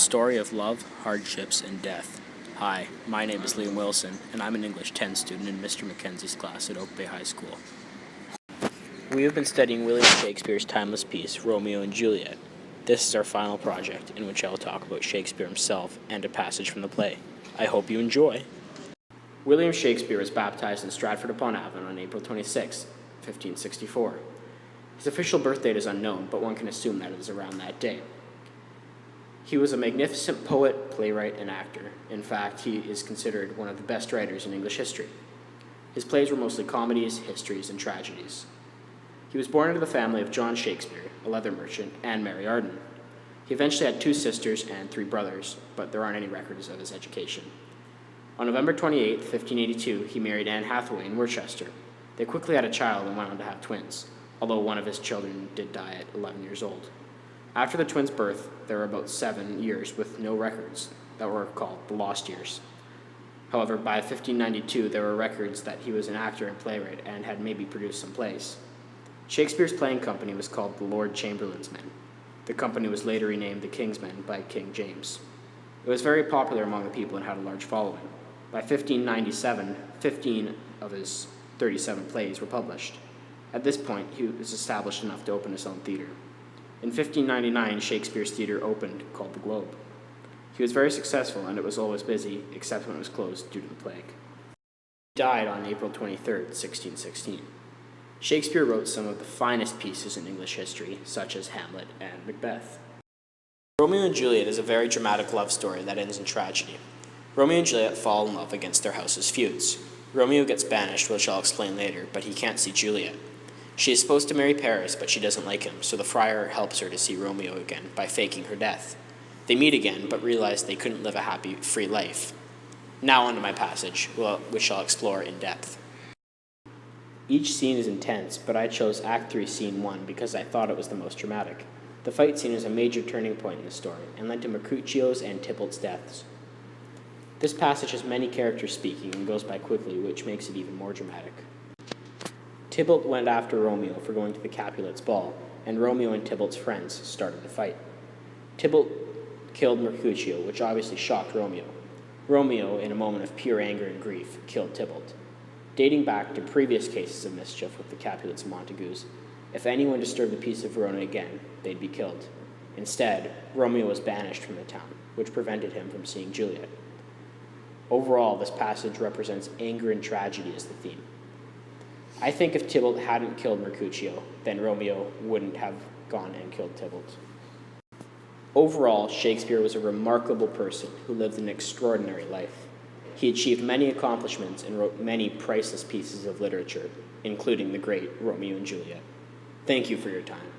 Story of love, hardships, and death. Hi, my name is Liam Wilson, and I'm an English 10 student in Mr. Mackenzie's class at Oak Bay High School. We have been studying William Shakespeare's timeless piece, Romeo and Juliet. This is our final project, in which I will talk about Shakespeare himself and a passage from the play. I hope you enjoy. William Shakespeare was baptized in Stratford-upon-Avon on April 26, 1564. His official birth date is unknown, but one can assume that it is around that day. He was a magnificent poet, playwright, and actor. In fact, he is considered one of the best writers in English history. His plays were mostly comedies, histories, and tragedies. He was born into the family of John Shakespeare, a leather merchant, and Mary Arden. He eventually had 2 sisters and 3 brothers, but there aren't any records of his education. On November 28, 1582, he married Anne Hathaway in Worcester. They quickly had a child and went on to have twins, although one of his children did die at 11 years old. After the twins' birth, there were about 7 years with no records that were called the lost years. However, by 1592, there were records that he was an actor and playwright and had maybe produced some plays. Shakespeare's playing company was called the Lord Chamberlain's Men. The company was later renamed the King's Men by King James. It was very popular among the people and had a large following. By 1597, 15 of his 37 plays were published. At this point, he was established enough to open his own theater. In 1599, Shakespeare's theater opened, called the Globe. He was very successful, and it was always busy, except when it was closed due to the plague. He died on April 23, 1616. Shakespeare wrote some of the finest pieces in English history, such as Hamlet and Macbeth. Romeo and Juliet is a very dramatic love story that ends in tragedy. Romeo and Juliet fall in love against their house's feuds. Romeo gets banished, which I'll explain later, but he can't see Juliet. She is supposed to marry Paris, but she doesn't like him, so the friar helps her to see Romeo again by faking her death. They meet again, but realize they couldn't live a happy, free life. Now on to my passage, which I'll explore in depth. Each scene is intense, but I chose Act 3, Scene 1 because I thought it was the most dramatic. The fight scene is a major turning point in the story, and led to Mercutio's and Tybalt's deaths. This passage has many characters speaking and goes by quickly, which makes it even more dramatic. Tybalt went after Romeo for going to the Capulets' ball, and Romeo and Tybalt's friends started to fight. Tybalt killed Mercutio, which obviously shocked Romeo. Romeo, in a moment of pure anger and grief, killed Tybalt. Dating back to previous cases of mischief with the Capulets and Montagues, if anyone disturbed the peace of Verona again, they'd be killed. Instead, Romeo was banished from the town, which prevented him from seeing Juliet. Overall, this passage represents anger and tragedy as the theme. I think if Tybalt hadn't killed Mercutio, then Romeo wouldn't have gone and killed Tybalt. Overall, Shakespeare was a remarkable person who lived an extraordinary life. He achieved many accomplishments and wrote many priceless pieces of literature, including the great Romeo and Juliet. Thank you for your time.